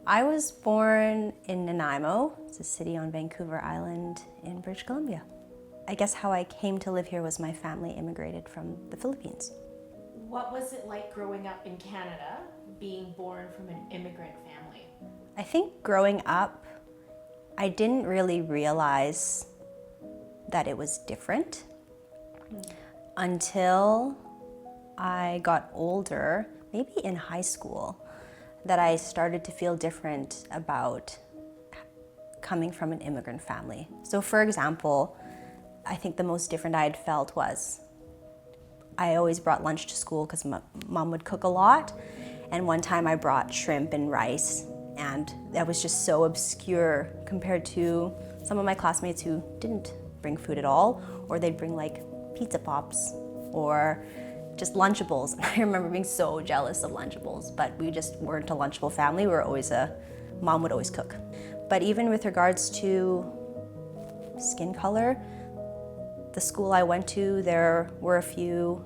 I was born in Nanaimo. It's a city on Vancouver Island in British Columbia. I guess how I came to live here was my family immigrated from the Philippines. What was it like growing up in Canada, being born from an immigrant family? I think growing up, I didn't really realize that it was different until I got older, maybe in high school, that I started to feel different about coming from an immigrant family. So for example, I think the most different I had felt was I always brought lunch to school because mom would cook a lot. And one time I brought shrimp and rice, and that was just so obscure compared to some of my classmates who didn't bring food at all, or they'd bring like pizza pops or just Lunchables. I remember being so jealous of Lunchables, but we just weren't a Lunchable family. We were always mom would always cook. But even with regards to skin color, the school I went to, there were quite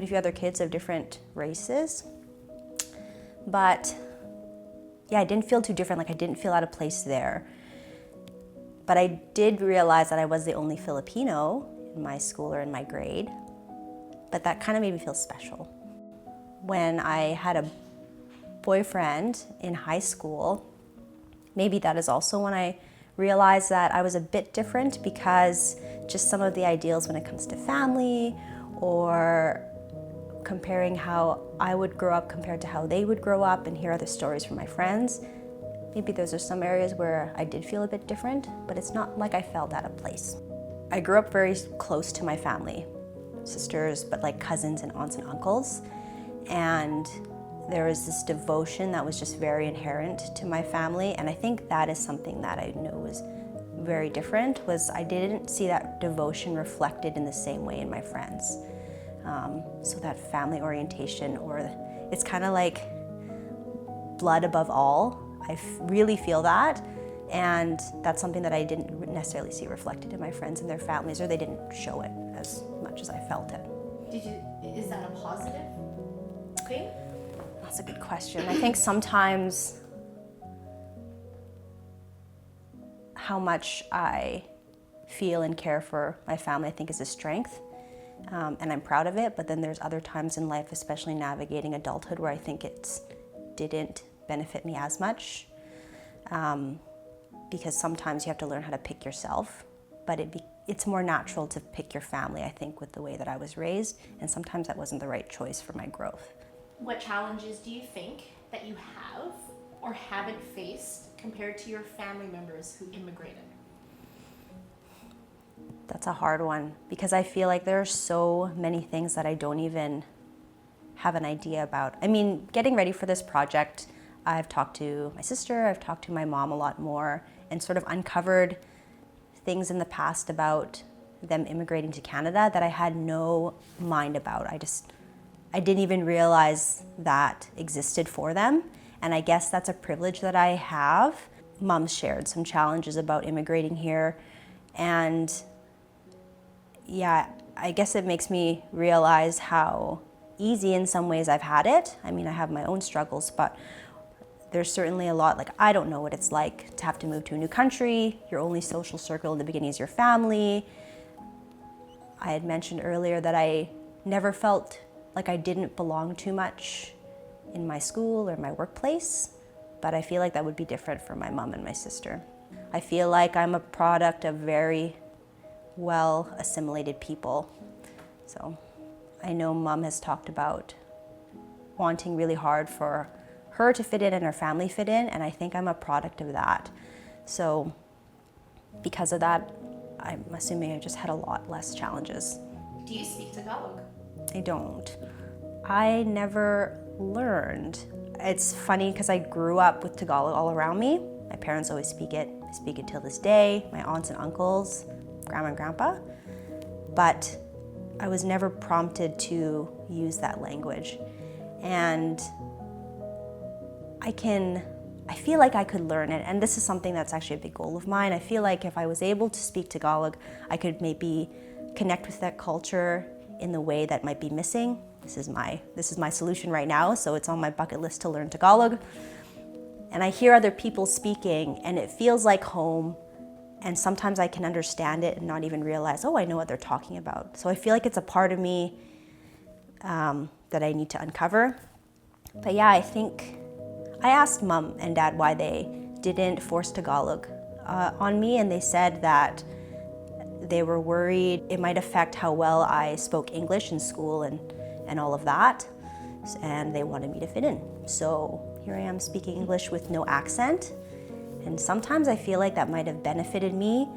a few other kids of different races. But yeah, I didn't feel too different, like I didn't feel out of place there. But I did realize that I was the only Filipino in my school or in my grade. But that kind of made me feel special. When I had a boyfriend in high school, maybe that is also when I realized that I was a bit different, because just some of the ideals when it comes to family or comparing how I would grow up compared to how they would grow up and hear other stories from my friends, maybe those are some areas where I did feel a bit different, but it's not like I felt out of place. I grew up very close to my family, sisters, but like cousins and aunts and uncles. And there was this devotion that was just very inherent to my family. And I think that is something that I know was very different, was I didn't see that devotion reflected in the same way in my friends. So that family orientation, or it's kind of like blood above all. I really feel that. And that's something that I didn't necessarily see reflected in my friends and their families, or they didn't show it as much as I felt it. Is that a positive thing? That's a good question. I think sometimes how much I feel and care for my family, I think, is a strength. And I'm proud of it, but then there's other times in life, especially navigating adulthood, where I think it didn't benefit me as much. Because sometimes you have to learn how to pick yourself, but it's more natural to pick your family, I think, with the way that I was raised, and sometimes that wasn't the right choice for my growth. What challenges do you think that you have or haven't faced compared to your family members who immigrated? That's a hard one, because I feel like there are so many things that I don't even have an idea about. I mean, getting ready for this project, I've talked to my sister, I've talked to my mom a lot more, and sort of uncovered things in the past about them immigrating to Canada that I had no mind about. I didn't even realize that existed for them. And I guess that's a privilege that I have. Mom shared some challenges about immigrating here. And yeah, I guess it makes me realize how easy in some ways I've had it. I mean, I have my own struggles, but there's certainly a lot, like, I don't know what it's like to have to move to a new country. Your only social circle in the beginning is your family. I had mentioned earlier that I never felt like I didn't belong too much in my school or my workplace, but I feel like that would be different for my mom and my sister. I feel like I'm a product of very well assimilated people. So I know mom has talked about wanting really hard for her to fit in and her family fit in, and I think I'm a product of that. So because of that, I'm assuming I just had a lot less challenges. Do you speak Tagalog? I don't. I never learned. It's funny because I grew up with Tagalog all around me. My parents always speak it. I speak it till this day. My aunts and uncles, grandma and grandpa. But I was never prompted to use that language. And I feel like I could learn it, and this is something that's actually a big goal of mine. I feel like if I was able to speak Tagalog, I could maybe connect with that culture in the way that might be missing. This is my solution right now, so it's on my bucket list to learn Tagalog. and I hear other people speaking and it feels like home, and sometimes I can understand it and not even realize, oh, I know what they're talking about. So I feel like it's a part of me that I need to uncover. But yeah, I think I asked Mom and Dad why they didn't force Tagalog on me, and they said that they were worried it might affect how well I spoke English in school and all of that, and they wanted me to fit in. So here I am speaking English with no accent, and sometimes I feel like that might have benefited me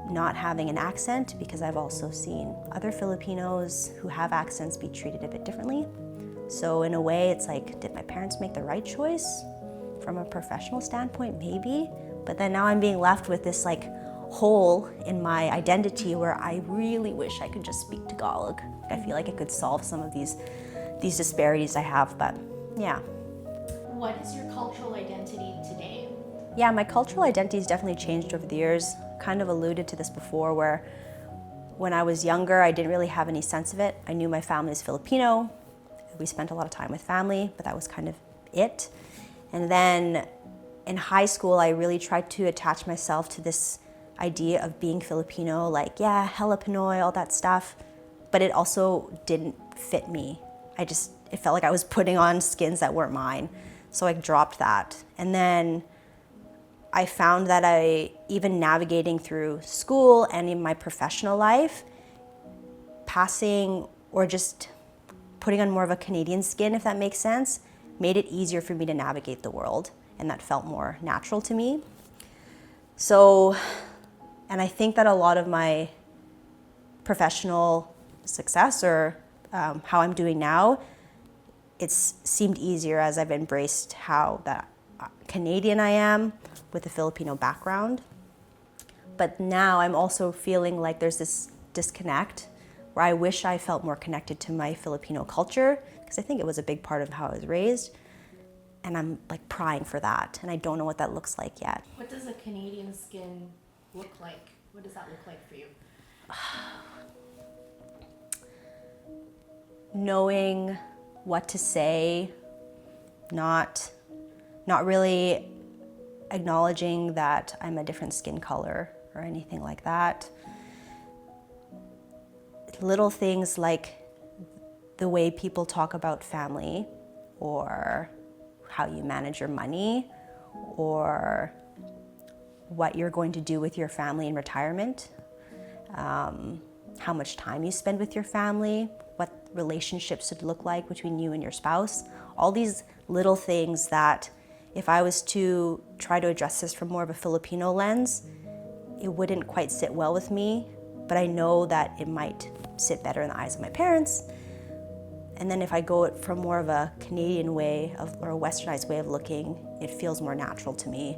not having an accent, because I've also seen other Filipinos who have accents be treated a bit differently. So in a way, it's like, did my parents make the right choice? From a professional standpoint, maybe. But then now I'm being left with this like hole in my identity where I really wish I could just speak Tagalog. I feel like it could solve some of these disparities I have, but yeah. What is your cultural identity today? Yeah, my cultural identity has definitely changed over the years. Kind of alluded to this before, where when I was younger, I didn't really have any sense of it. I knew my family is Filipino. We spent a lot of time with family, but that was kind of it. And then in high school, I really tried to attach myself to this idea of being Filipino, like, yeah, hella Pinoy, all that stuff. But it also didn't fit me. It felt like I was putting on skins that weren't mine. So I dropped that. And then I found that even navigating through school and in my professional life, passing or just putting on more of a Canadian skin, if that makes sense, made it easier for me to navigate the world, and that felt more natural to me. So, and I think that a lot of my professional success, or how I'm doing now, it's seemed easier as I've embraced how that Canadian I am with a Filipino background. But now I'm also feeling like there's this disconnect where I wish I felt more connected to my Filipino culture, because I think it was a big part of how I was raised. And I'm like prying for that, and I don't know what that looks like yet. What does a Canadian skin look like? What does that look like for you? Knowing what to say, not really acknowledging that I'm a different skin color or anything like that. Little things like the way people talk about family, or how you manage your money, or what you're going to do with your family in retirement, how much time you spend with your family, what relationships should look like between you and your spouse. All these little things that if I was to try to address this from more of a Filipino lens, it wouldn't quite sit well with me, but I know that it might sit better in the eyes of my parents. And then if I go from more of a Canadian way or a westernized way of looking, it feels more natural to me.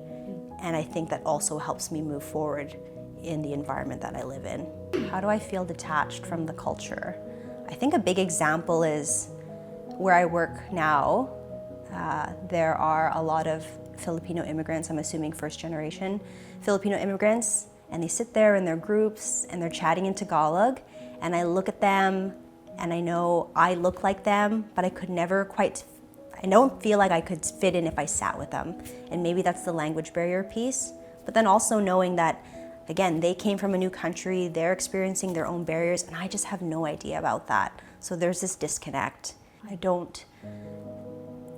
And I think that also helps me move forward in the environment that I live in. How do I feel detached from the culture? I think a big example is where I work now. There are a lot of Filipino immigrants, I'm assuming first generation Filipino immigrants, and they sit there in their groups and they're chatting in Tagalog, and I look at them and I know I look like them, but I don't feel like I could fit in if I sat with them. And maybe that's the language barrier piece. But then also knowing that, again, they came from a new country, they're experiencing their own barriers, and I just have no idea about that. So there's this disconnect. I don't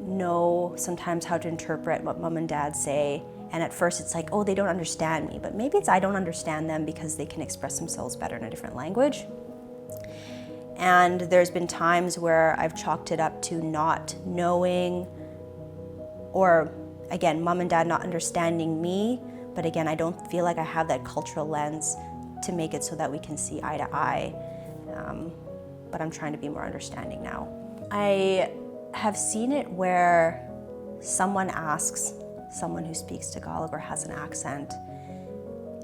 know sometimes how to interpret what Mom and Dad say. And at first it's like, oh, they don't understand me. But maybe it's I don't understand them because they can express themselves better in a different language. And there's been times where I've chalked it up to not knowing, or again, Mom and Dad not understanding me. But again, I don't feel like I have that cultural lens to make it so that we can see eye to eye. But I'm trying to be more understanding now. I have seen it where someone asks someone who speaks Tagalog or has an accent,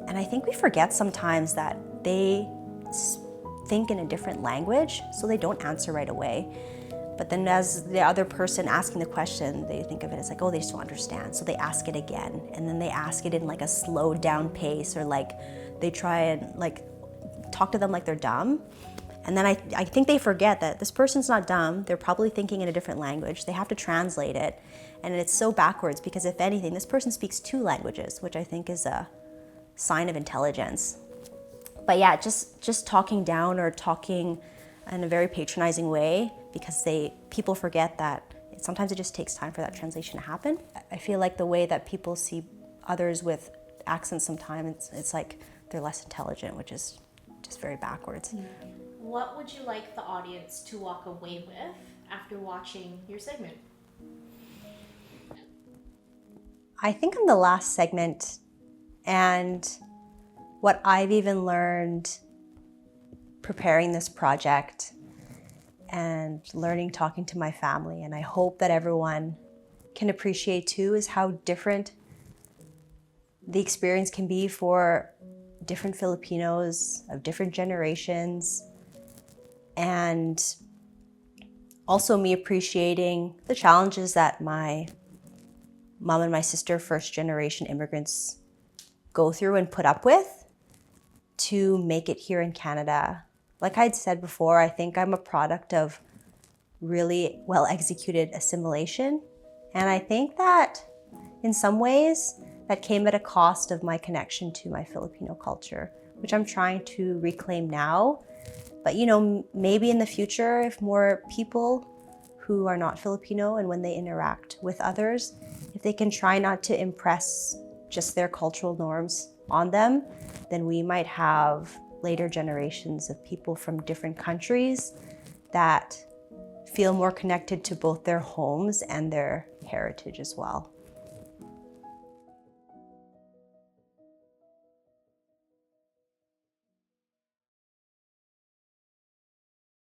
and I think we forget sometimes that they think in a different language, so they don't answer right away. But then as the other person asking the question, they think of it as like, oh, they just don't understand. So they ask it again, and then they ask it in like a slowed down pace, or like they try and like talk to them like they're dumb. And then I think they forget that this person's not dumb. They're probably thinking in a different language. They have to translate it. And it's so backwards because if anything, this person speaks 2 languages, which I think is a sign of intelligence. But yeah, just talking down or talking in a very patronizing way because people forget that sometimes it just takes time for that translation to happen. I feel like the way that people see others with accents sometimes, it's like they're less intelligent, which is just very backwards. What would you like the audience to walk away with after watching your segment? I think I'm the last segment, and what I've even learned preparing this project and learning talking to my family, and I hope that everyone can appreciate too, is how different the experience can be for different Filipinos of different generations, and also me appreciating the challenges that my mom and my sister, first generation immigrants, go through and put up with to make it here in Canada. Like I'd said before, I think I'm a product of really well executed assimilation. And I think that in some ways that came at a cost of my connection to my Filipino culture, which I'm trying to reclaim now. But maybe in the future, if more people who are not Filipino and when they interact with others, if they can try not to impress just their cultural norms on them, then we might have later generations of people from different countries that feel more connected to both their homes and their heritage as well.